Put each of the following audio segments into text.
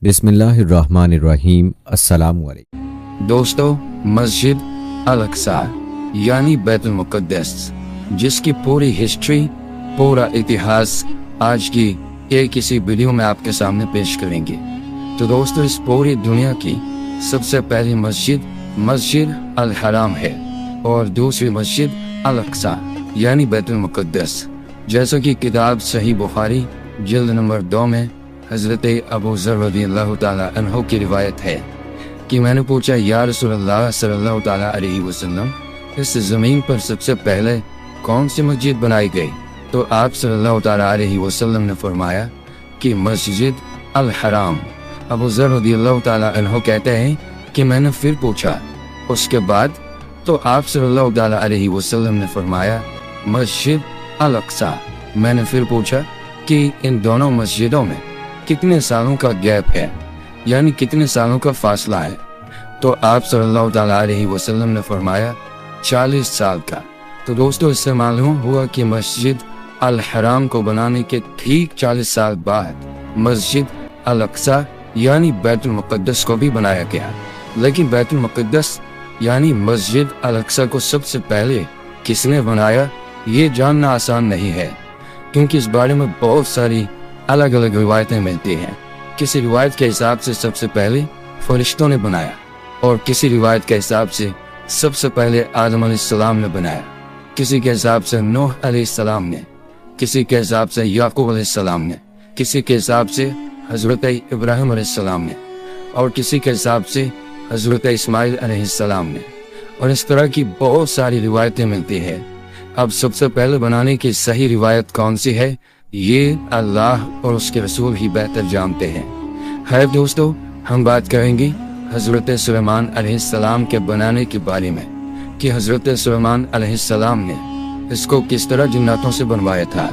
बिस्मिल्लाहिर्रहमानिर्रहीम। अस्सलाम वालेकुम। दोस्तों, मस्जिद अल-अक्सा यानी बैतुल मुक़द्दस, जिसकी पूरी हिस्ट्री, पूरा इतिहास आज की एक इसी वीडियो में आपके सामने पेश करेंगे। तो दोस्तों, इस पूरी दुनिया की सबसे पहली मस्जिद अल-हराम है और दूसरी मस्जिद अल-अक्सा यानी बैतुल मुक़द्दस। जैसा कि किताब सही बुखारी जिल्द नंबर 2 में हज़रत अबू ज़र रज़ियल्लाहु ताला अन्हु की रिवायत है कि मैंने पूछा, या रसूलल्लाह सल्लल्लाहु ताला अलैहि वसल्लम, इस ज़मीन पर सबसे पहले कौन सी मस्जिद बनाई गई? तो आप सल्लल्लाहु ताला अलैहि वसल्लम ने फरमाया कि मस्जिद अल-हराम। अबू ज़र रज़ियल्लाहु ताला अन्हु कहते हैं कि मैंने फिर पूछा उसके बाद, तो आप सल्लल्लाहु ताला अलैहि वसल्लम ने फरमाया मस्जिद अल-अक्सा। मैंने फिर पूछा कि इन दोनों मस्जिदों में कितने सालों का गैप है, यानी कितने सालों का फासला है? तो आप सल्लल्लाहु ताला अलैहि वसल्लम ने फरमाया 40 साल का। तो दोस्तों, इससे मालूम हुआ कि मस्जिद अल-हराम को बनाने के ठीक 40 साल बाद मस्जिद अल-अक्सा यानी बैतुल मुक़द्दस को भी बनाया गया। लेकिन बैतुल मुक़द्दस यानी मस्जिद अल-अक्सा को सबसे पहले किसने बनाया, ये जानना आसान नहीं है, क्योंकि इस बारे में बहुत सारी अलग अलग रिवायतें मिलती हैं। किसी रिवायत के हिसाब से सबसे पहले फरिश्तों ने बनाया, और किसी रिवायत के हिसाब से सबसे पहले आदम अलैहिस्सलाम ने बनाया, किसी के हिसाब से नूह अलैहिस्सलाम ने, किसी के हिसाब से याकूब अलैहिस्सलाम ने, किसी के हिसाब से हज़रत इब्राहिम अलैहिस्सलाम ने, और किसी के हिसाब से हज़रत इस्माइल अलैहिस्सलाम ने। और इस तरह की बहुत सारी रिवायतें मिलती है। अब सबसे पहले बनाने की सही रिवायत कौन सी है, ये अल्लाह और उसके रसूल ही बेहतर जानते हैं। है दोस्तों, हम बात करेंगे हज़रत सुलेमान अलैहिस्सलाम के बनाने के बारे में, कि हज़रत सुलेमान अलैहिस्सलाम ने इसको किस तरह जिन्नातों से बनवाया था।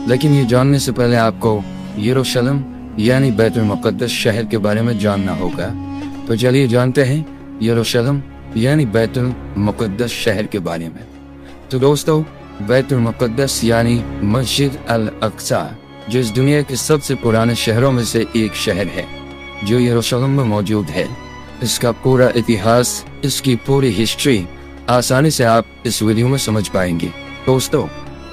लेकिन ये जानने से पहले आपको यरूशलेम यानी बैतुल मुक़द्दस शहर के बारे में जानना होगा। तो चलिए जानते हैं यरूशलेम यानी बैतुल मुक़द्दस शहर के बारे में। तो दोस्तों, बैतुल मुक़द्दस यानी मस्जिद अल-अक्सा, जो इस दुनिया के सबसे पुराने शहरों में से एक शहर है, जो यरूशलेम में मौजूद है। इसका पूरा इतिहास, इसकी पूरी हिस्ट्री आसानी से आप इस वीडियो में समझ पाएंगे। दोस्तों,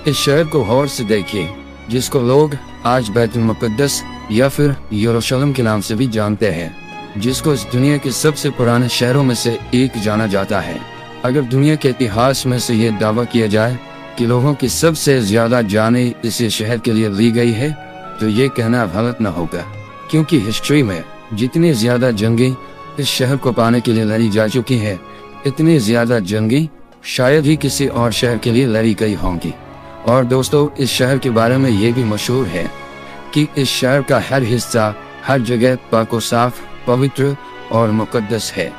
इस शहर को गौर से देखिए, जिसको लोग आज बैतुल मुक़द्दस या फिर यरूशलेम के नाम से भी जानते हैं, जिसको इस दुनिया के सबसे पुराने शहरों में से एक जाना जाता है। अगर दुनिया के इतिहास में से ये दावा किया जाए कि लोगों की सबसे ज्यादा जानें इसी शहर के लिए ली गई है, तो ये कहना गलत न होगा, क्योंकि हिस्ट्री में जितनी ज्यादा जंगें इस शहर को पाने के लिए लड़ी जा चुकी हैं, इतनी ज्यादा जंगें शायद ही किसी और शहर के लिए लड़ी गई होंगी। और दोस्तों, इस शहर के बारे में ये भी मशहूर है कि इस शहर का हर हिस्सा, हर जगह पाक और साफ, पवित्र और मुक़द्दस है।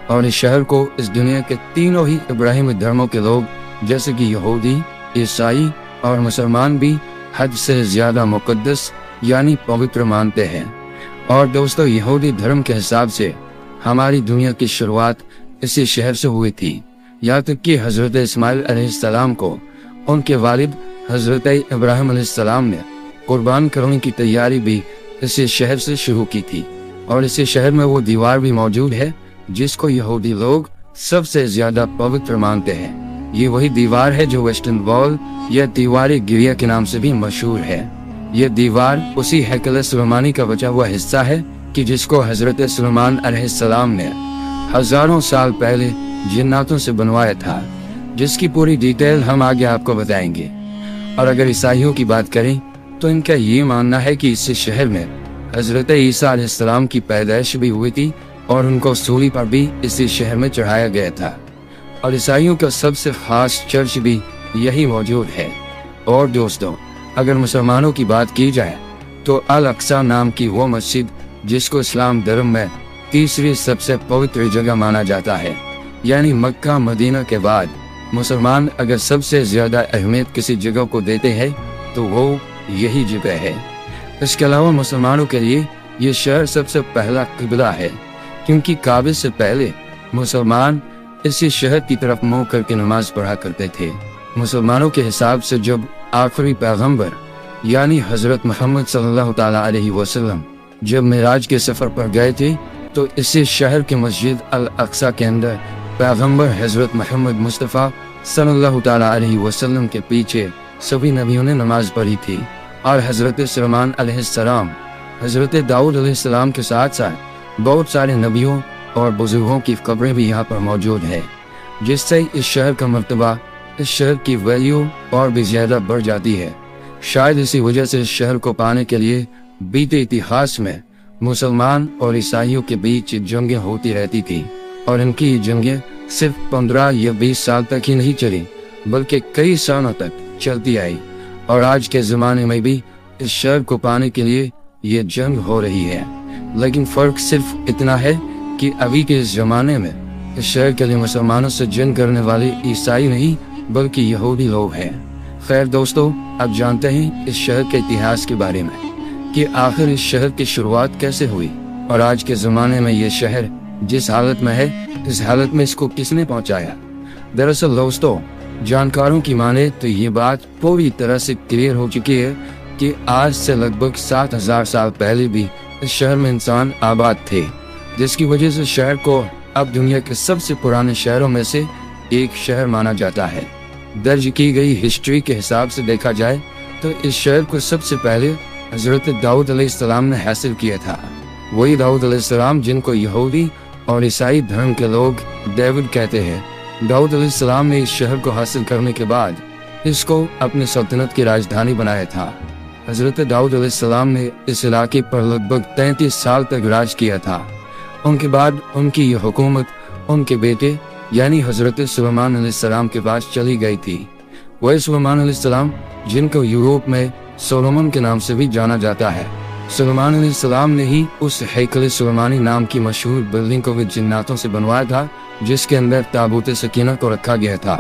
और इस शहर को इस दुनिया के तीनों ही इब्राहिमी धर्मों के लोग, जैसे कि यहूदी, ईसाई और मुसलमान भी हद से ज्यादा मुक़द्दस यानी पवित्र मानते हैं। और दोस्तों, यहूदी धर्म के हिसाब से हमारी दुनिया की शुरुआत इसी शहर से हुई थी। यहाँ तक कि हज़रत इस्माइल अलैहिस्सलाम को उनके वालिद हज़रत इब्राहिम अलैहिस्सलाम ने कुर्बान करने की तैयारी भी इसी शहर से शुरू की थी। और इसी शहर में वो दीवार भी मौजूद है जिसको यहूदी लोग सबसे ज्यादा पवित्र मानते हैं। ये वही दीवार है जो वेस्टर्न वॉल या दीवार गिरिया के नाम से भी मशहूर है। ये दीवार उसी हैकल सुलेमानी का बचा हुआ हिस्सा है कि जिसको हज़रत सुलेमान अलैहिस्सलाम ने हजारों साल पहले जिन्नातों से बनवाया था, जिसकी पूरी डिटेल हम आगे आपको बताएंगे। और अगर ईसाइयों की बात करें तो इनका ये मानना है कि इस शहर में हज़रत ईसा अलैहिस्सलाम की पैदाइश भी हुई थी और उनको सूली पर भी इसी शहर में चढ़ाया गया था। और ईसाइयों का सबसे खास चर्च भी यही मौजूद है। और दोस्तों, अगर मुसलमानों की बात की जाए तो अल-अक्सा नाम की वो मस्जिद, जिसको इस्लाम धर्म में तीसरी सबसे पवित्र जगह माना जाता है, यानी मक्का मदीना के बाद मुसलमान अगर सबसे ज्यादा अहमियत किसी जगह को देते हैं तो वो यही जगह है। इसके अलावा मुसलमानों के लिए ये शहर सबसे पहला किबला है, क्योंकि काबे से पहले मुसलमान इसी शहर की तरफ मुंह करके नमाज पढ़ा करते थे। मुसलमानों के हिसाब से जब आखिरी पैगंबर यानी हजरत मोहम्मद सल्लल्लाहु ताला अलैहि वसल्लम जब मिराज के सफर पर गए थे तो इसी शहर के मस्जिद अल अक्सा के अंदर पैगंबर हजरत मोहम्मद मुस्तफ़ा सल्लल्लाहु ताला अलैहि वसल्लम के पीछे सभी नबियों ने नमाज पढ़ी थी और हजरत सुलेमान अलैहिस्सलाम, हजरत दाऊद अलैहिस्सलाम के साथ साथ बहुत सारे नबियों और बुजुर्गों की कब्रें भी यहाँ पर मौजूद है, जिससे इस शहर का मर्तबा, इस शहर की वैल्यू और भी ज्यादा बढ़ जाती है। शायद इसी वजह से इस शहर को पाने के लिए बीते इतिहास में मुसलमान और ईसाइयों के बीच जंगें होती रहती थी और इनकी ये जंगें सिर्फ 15 या 20 साल तक ही नहीं चली बल्कि कई सालों तक चलती आई और आज के ज़माने में भी इस शहर को पाने के लिए ये जंग हो रही है। लेकिन फ़र्क सिर्फ इतना है कि अभी के इस ज़माने में इस शहर के लिए मुसलमानों से जंग करने वाले ईसाई नहीं बल्कि यहूदी लोग हैं। खैर दोस्तों, अब जानते हैं इस शहर के इतिहास के बारे में कि आखिर इस शहर की शुरुआत कैसे हुई और आज के ज़माने में ये शहर जिस हालत में है, इस हालत में इसको किसने पहुंचाया। दरअसल दोस्तों, जानकारों की माने तो ये बात पूरी तरह से क्लियर हो चुकी है कि आज से लगभग 7000 साल पहले भी इस शहर में इंसान आबाद थे, जिसकी वजह से शहर को अब दुनिया के सबसे पुराने शहरों में से एक शहर माना जाता है। दर्ज की गई हिस्ट्री के हिसाब से देखा जाए तो इस शहर को सबसे पहले हजरत दाऊद अलैहिस्सलाम ने हासिल किया था। वही दाऊद अलैहिस्सलाम जिनको यहूदी और ईसाई धर्म के लोग डेविड कहते हैं। दाऊद अलैहिस्सलाम ने इस शहर को हासिल करने के बाद इसको अपनी सल्तनत की राजधानी बनाया था। हजरत दाऊद अलैहिस्सलाम ने इस इलाके पर लगभग 33 साल तक राज किया था। उनके बाद उनकी ये हुकूमत उनके बेटे यानी हजरत सुलेमान अलैहिस्सलाम के पास चली गई थी। वही सुलेमान अलैहिस्सलाम जिनको यूरोप में सोलोमन के नाम से भी जाना जाता है। सुलेमान अलैहिस्सलाम ने ही उस हैकल सुलेमानी नाम की मशहूर बिल्डिंग को भी जिन्नातों से बनवाया था, जिसके अंदर ताबूत सकीना को रखा गया था।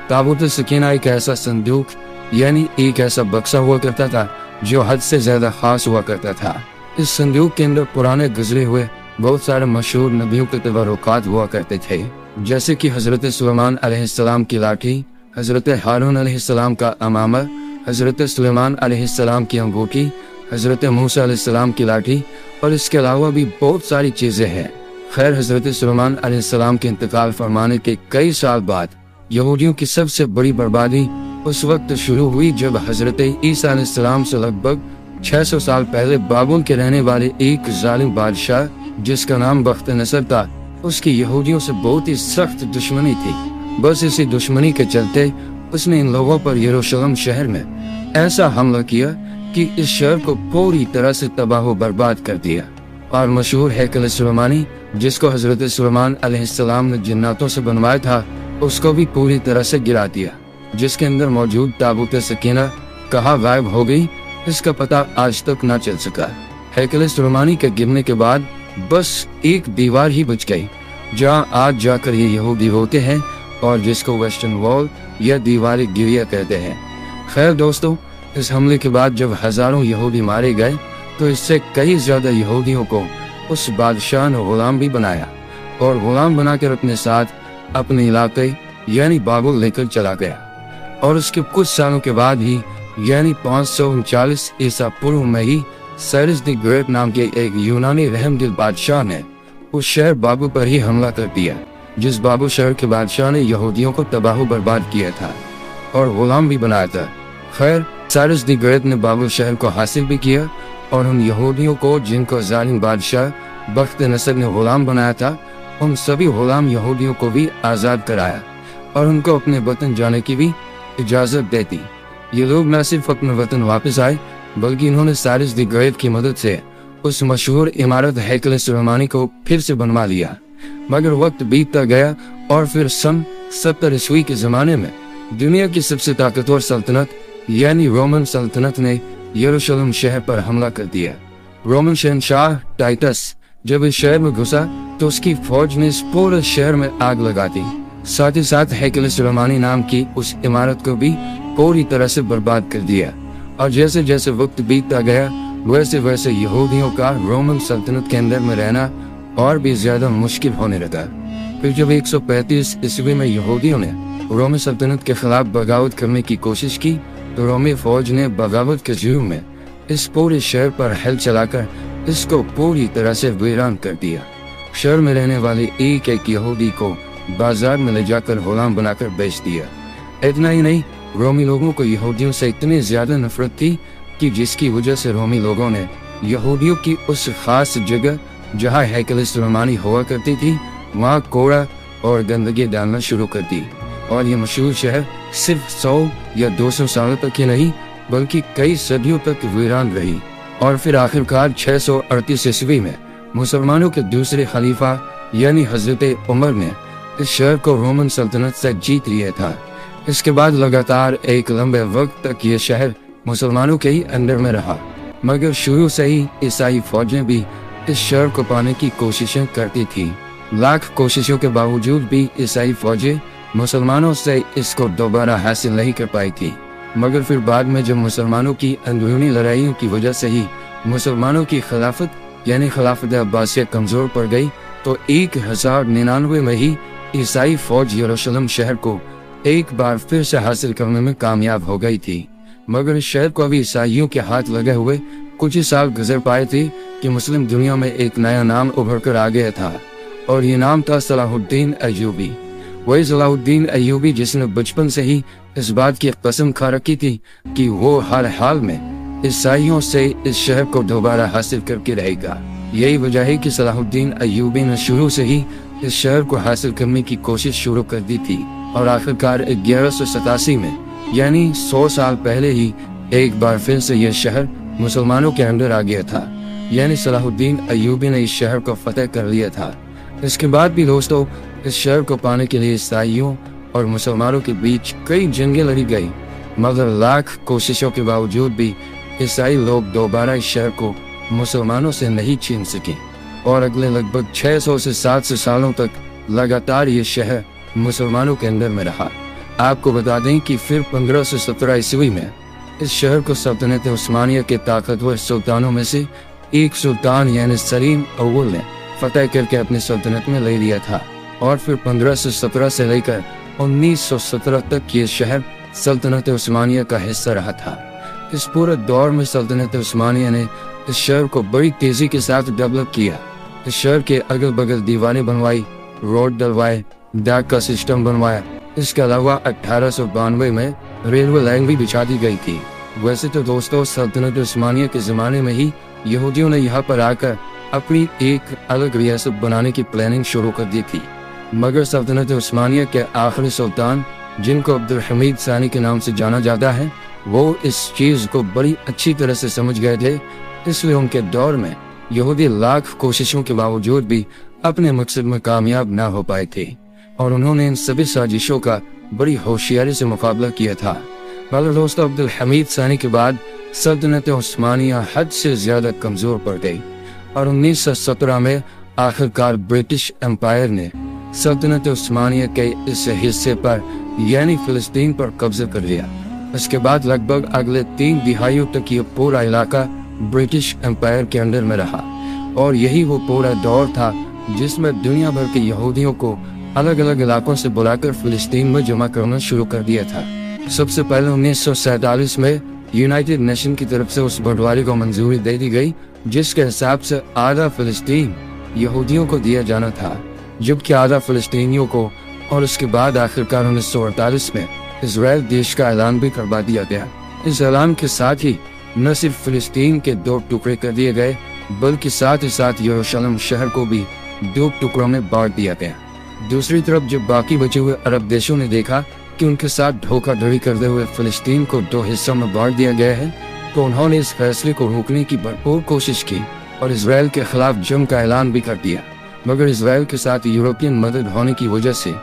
ताबूत सकीना एक ऐसा संदूक यानी एक ऐसा बक्सा हुआ करता था जो हद से ज्यादा खास हुआ करता था। इस संदूक के अंदर पुराने गुजरे हुए बहुत सारे मशहूर नबियों के तबरुकात हुआ करते थे, जैसे कि हजरत सुलेमान अलैहिस्सलाम की लाठी, हजरत हारून अलैहिस्सलाम का अमामा, हजरत सुलेमान अलैहिस्सलाम की अंगूठी, हजरत मूसा अलैहिस्सलाम की लाठी और इसके अलावा भी बहुत सारी चीजें हैं। खैर, हजरत सुलेमान अलैहिस्सलाम के इंतकाल फरमाने के कई साल बाद यहूदियों की सबसे बड़ी बर्बादी उस वक्त शुरू हुई जब हजरत ईसा अलैहिस्सलाम से लगभग 600 साल पहले बाबुल के रहने वाले एक जालिम बादशाह जिसका नाम बख्त नसर था, उसकी यहूदियों से बहुत ही सख्त दुश्मनी थी। बस इसी दुश्मनी के चलते उसने इन लोगों पर यरूशलेम शहर में ऐसा हमला किया कि इस शहर को पूरी तरह से तबाह व बर्बाद कर दिया और मशहूर हैकल सुलेमानी जिसको हजरत सुलेमान अलैहिस्सलाम ने जिन्नातों से बनवाया था, उसको भी पूरी तरह से गिरा दिया, जिसके अंदर मौजूद ताबूत सकीना कहाँ गायब हो गई, इसका पता आज तक न चल सका। हैकल सुलेमानी के गिरने के बाद बस एक दीवार ही बच गई, जहाँ आज जाकर ये यहूदी होते हैं और जिसको वेस्टर्न वॉल या दीवार गिरिया कहते हैं। खैर दोस्तों, इस हमले के बाद जब हजारों यहूदी मारे गए तो इससे कई ज्यादा यहूदियों को उस बादशाह ने गुलाम भी बनाया और गुलाम बनाकर अपने साथ अपने इलाके यानी बाबुल लेकर चला गया। और उसके कुछ सालों के बाद ही यानी 539 ईसा पूर्व में ही साइरस द ग्रेट नाम के एक यूनानी रहमदिल बादशाह ने उस शहर बाबुल पर ही हमला कर दिया, जिस बाबुल शहर के बादशाह ने यहूदियों को तबाह बर्बाद किया था और गुलाम भी बनाया था। खैर, साइरस द ग्रेट ने बाबुल शहर को हासिल भी किया और उन यहूदियों को जिनको जालिम बादशाह बख्त नसर ने गुलाम बनाया था, उन सभी गुलाम यहूदियों को भी आज़ाद कराया और उनको अपने वतन जाने की भी इजाज़त दे दी। ये लोग न सिर्फ अपने वतन वापस आए बल्कि इन्होंने साइरस द ग्रेट की मदद से उस मशहूर इमारत हैकल सुलेमानी को फिर से बनवा लिया। मगर वक्त बीतता गया और फिर सन 70 ईस्वी के ज़माने में दुनिया की सबसे ताकतवर सल्तनत यानी रोमन सल्तनत ने यरूशलेम शहर पर हमला कर दिया। रोमन शहंशाह टाइटस जब इस शहर में घुसा तो उसकी फौज ने इस पूरे शहर में आग लगा दी, साथ ही साथ हैकल सुलेमानी नाम की उस इमारत को भी पूरी तरह से बर्बाद कर दिया। और जैसे जैसे वक्त बीतता गया वैसे वैसे यहूदियों का रोमन सल्तनत के अंदर में रहना और भी ज्यादा मुश्किल होने लगा। फिर जब 135 ईस्वी में यहूदियों ने रोमी सल्तनत के खिलाफ बगावत करने की कोशिश की तो रोमी फौज ने बगावत के जुर्म में इस पूरे शहर पर हल चलाकर اس کو पूरी तरह से वीरान कर दिया। शहर में रहने वाले एक एक यहूदी को बाजार में ले जाकर गुलाम बनाकर बेच दिया। इतना ही नहीं, रोमी लोगों को यहूदियों से इतनी ज्यादा नफरत थी कि जिसकी वजह से रोमी लोगों ने यहूदियों की उस खास जगह जहाँ हैकल सुलेमानी हुआ करती थी वहाँ कूड़ा और गंदगी डालना शुरू कर दी। और ये मशहूर शहर सिर्फ 100 या 200 सालों तक ही नहीं बल्कि कई सदियों तक वीरान रही। और फिर आखिरकार 638 ईस्वी में मुसलमानों के दूसरे खलीफा यानी हजरत उमर ने इस शहर को रोमन सल्तनत से जीत लिया था। इसके बाद लगातार एक लंबे वक्त तक ये शहर मुसलमानों के ही अंडर में रहा, मगर शुरू से ही ईसाई फौजें भी इस शहर को पाने की कोशिशें करती थी। लाख कोशिशों के बावजूद भी ईसाई फौजें मुसलमानों से इसको दोबारा हासिल नहीं कर पाई थी। मगर फिर बाद में जब मुसलमानों की अंदरूनी लड़ाइयों की वजह से ही मुसलमानों की खिलाफत यानी खिलाफत अब्बासिया कमजोर पड़ गई तो 1099 में ही ईसाई फौज यरूशलेम शहर को एक बार फिर से हासिल करने में कामयाब हो गई थी। मगर इस शहर को अभी ईसाइयों के हाथ लगे हुए कुछ ही साल गुजर पाए थे कि मुस्लिम दुनिया में एक नया नाम उभर कर आ गया था और ये नाम था सलाहुद्दीन अय्यूबी। वही सलाहुद्दीन अय्यूबी जिसने बचपन से ही इस बात की कसम खा रखी थी कि वो हर हाल में ईसाइयों से इस शहर को दोबारा हासिल करके रहेगा। यही वजह है कि सलाहुद्दीन अय्यूबी ने शुरू से ही इस शहर को हासिल करने की कोशिश शुरू कर दी थी और आखिरकार 1187 में यानी 100 साल पहले ही एक बार फिर से यह शहर मुसलमानों के अंडर आ गया था, यानी सलाहुद्दीन अय्यूबी ने इस शहर को फतेह कर लिया था। इसके बाद भी दोस्तों इस शहर को पाने के लिए ईसाइयों और मुसलमानों के बीच कई जंगें लड़ी गई, मगर लाख कोशिशों के बावजूद भी ईसाई लोग दोबारा इस शहर को मुसलमानों से नहीं छीन सके और अगले लगभग 600 से 700 सालों तक लगातार ये शहर मुसलमानों के अंदर में रहा। आपको बता दें कि फिर 1517 ईस्वी में इस शहर को सल्तनत उस्मानिया के ताकतवर सुल्तानों में से एक सुल्तान यानी सलीम अव्वल ने फतेह करके अपनी सल्तनत में ले लिया था और फिर 1517 से लेकर 1917 तक ये शहर सल्तनत उस्मानिया का हिस्सा रहा था। इस पूरे दौर में सल्तनत उस्मानिया ने इस शहर को बड़ी तेजी के साथ डेवलप किया। इस शहर के अगल बगल दीवारें बनवाई, रोड डलवाए, डाक का सिस्टम बनवाया। इसके अलावा 1892 में रेलवे लाइन भी बिछा दी गई थी। वैसे तो दोस्तों सल्तनत उस्मानिया के जमाने में ही यहूदियों ने यहाँ पर आकर अपनी एक अलग रियासत बनाने की प्लानिंग शुरू कर दी थी, मगर सल्तनत उस्मानिया के आखिरी सुल्तान जिनको अब्दुल हमीद सानी के नाम से जाना जाता है वो इस चीज को बड़ी अच्छी तरह से समझ गए थे। इसलिए उनके दौर में यहूदी लाख कोशिशों के बावजूद भी अपने मकसद में कामयाब ना हो पाए थे और उन्होंने इन सभी साजिशों का बड़ी होशियारी से मुकाबला किया था। मगर दोस्तों अब्दुल हमीद सानी के बाद सल्तनत उस्मानिया हद से ज्यादा कमजोर पड़ गई और 1917 में आखिरकार ब्रिटिश एम्पायर ने सल्तनत उस्मानिया के इस हिस्से पर यानी फिलिस्तीन पर कब्जा कर लिया। इसके बाद लगभग अगले 3 दिहाइयों तक ये पूरा इलाका ब्रिटिश एम्पायर के अंडर में रहा और यही वो पूरा दौर था जिसमें दुनिया भर के यहूदियों को अलग अलग इलाकों से बुलाकर फिलिस्तीन में जमा करना शुरू कर दिया था। सबसे पहले 1947 में यूनाइटेड नेशन की तरफ से उस बंटवारे को मंजूरी दे दी गई जिसके हिसाब से आधा फिलिस्तीन यहूदियों को दिया जाना था, जबकि आधा फिलिस्तीनियों को, और उसके बाद आखिरकार 1948 में इजराइल देश का ऐलान भी करवा दिया गया। इस ऐलान के साथ ही न सिर्फ फिलिस्तीन के 2 टुकड़े कर दिए गए बल्कि साथ ही साथ यरूशलेम शहर को भी 2 टुकड़ों में बांट दिया गया। दूसरी तरफ जब बाकी बचे हुए अरब देशों ने देखा कि उनके साथ धोखाधड़ी करते हुए फिलिस्तीन को 2 हिस्सों में बांट दिया गया है तो उन्होंने इस फैसले को रोकने की भरपूर कोशिश की और इजराइल के खिलाफ जंग का ऐलान भी कर दिया। मगर इजराइल के साथ यूरोपियन मदद होने की वजह से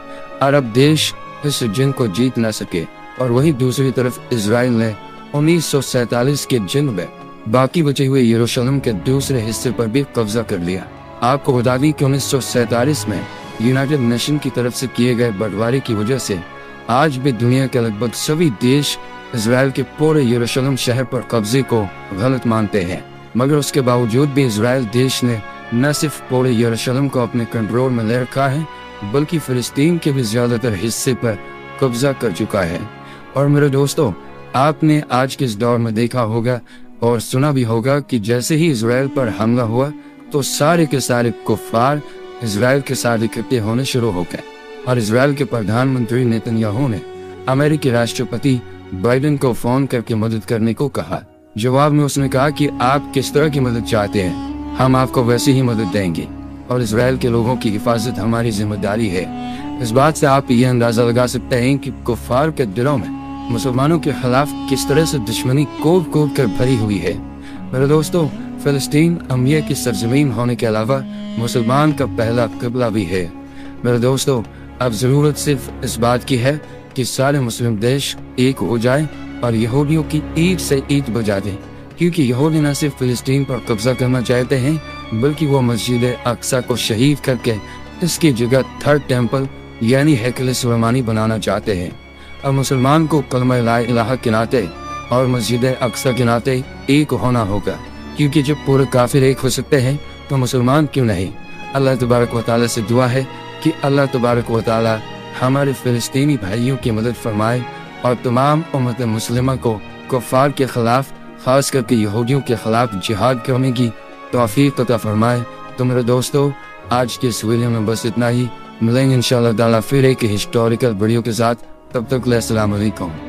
अरब देश इस जंग को जीत न सके और वहीं दूसरी तरफ इजराइल ने 1947 के जंग में बाकी बचे हुए यरूशलेम के दूसरे हिस्से पर भी कब्जा कर लिया। आपको बता दी कि 1947 में यूनाइटेड नेशन की तरफ से किए गए बंटवारे की वजह से आज भी दुनिया के लगभग सभी देश इजराइल के पूरे यरूशलेम शहर पर कब्जे को गलत मानते हैं। मगर उसके बावजूद भी इजराइल देश ने न सिर्फ पूरे यरूशलेम को अपने कंट्रोल में ले रखा है बल्कि फिलिस्तीन के भी ज्यादातर हिस्से पर कब्जा कर चुका है। और मेरे दोस्तों आपने आज के इस दौर में देखा होगा اور سنا بھی ہوگا کہ جیسے ہی اسرائیل پر حملہ ہوا تو سارے کے سارے کفار اسرائیل کے ساتھ اکٹھے ہونے شروع ہو گئے، اور اسرائیل کے پردھان منتری نیتنیاہو نے امریکی راشٹرپتی بائیڈن کو فون کر کے مدد کرنے کو کہا۔ جواب میں اس نے کہا کہ آپ کس طرح کی مدد چاہتے ہیں، ہم آپ کو ویسی ہی مدد دیں گے، اور اسرائیل کے لوگوں کی حفاظت ہماری ذمہ داری ہے۔ اس بات سے آپ یہ اندازہ لگا سکتے ہیں کہ کفار کے دلوں میں مسلمانوں کے خلاف کس طرح سے دشمنی کوٹ کوٹ کر بھری ہوئی ہے۔ میرے دوستو، فلسطین انبیاء کی سرزمین ہونے کے علاوہ مسلمان کا پہلا قبلہ بھی ہے۔ میرے دوستو، اب ضرورت صرف اس بات کی ہے کہ سارے مسلم دیش ایک ہو جائیں اور یہودیوں کی اینٹ سے اینٹ بجا دیں، کیونکہ یہودی نہ صرف فلسطین پر قبضہ کرنا چاہتے ہیں بلکہ وہ مسجد اقصی کو شہید کر کے اس کی جگہ تھرڈ ٹیمپل یعنی ہیکل سلیمانی بنانا چاہتے ہیں۔ اب مسلمان کو کلمہ لا الہ کے ناطے اور مسجد اقصی کے ناطے ایک ہونا ہوگا، کیونکہ جب پورے کافر ایک ہو سکتے ہیں تو مسلمان کیوں نہیں۔ اللہ تبارک و تعالیٰ سے دعا ہے کہ اللہ تبارک و تعالیٰ ہمارے فلسطینی بھائیوں کی مدد فرمائے اور تمام امت مسلمہ کو کفار کے خلاف، خاص کر کے یہودیوں کے خلاف جہاد کرنے کی توفیق عطا فرمائے۔ تو میرے دوستو، آج کے اس ویڈیو میں بس اتنا ہی، ملیں گے انشاءاللہ تعالیٰ پھر ایک ہسٹوریکل ویڈیو کے ساتھ، تب تک السلام علیکم۔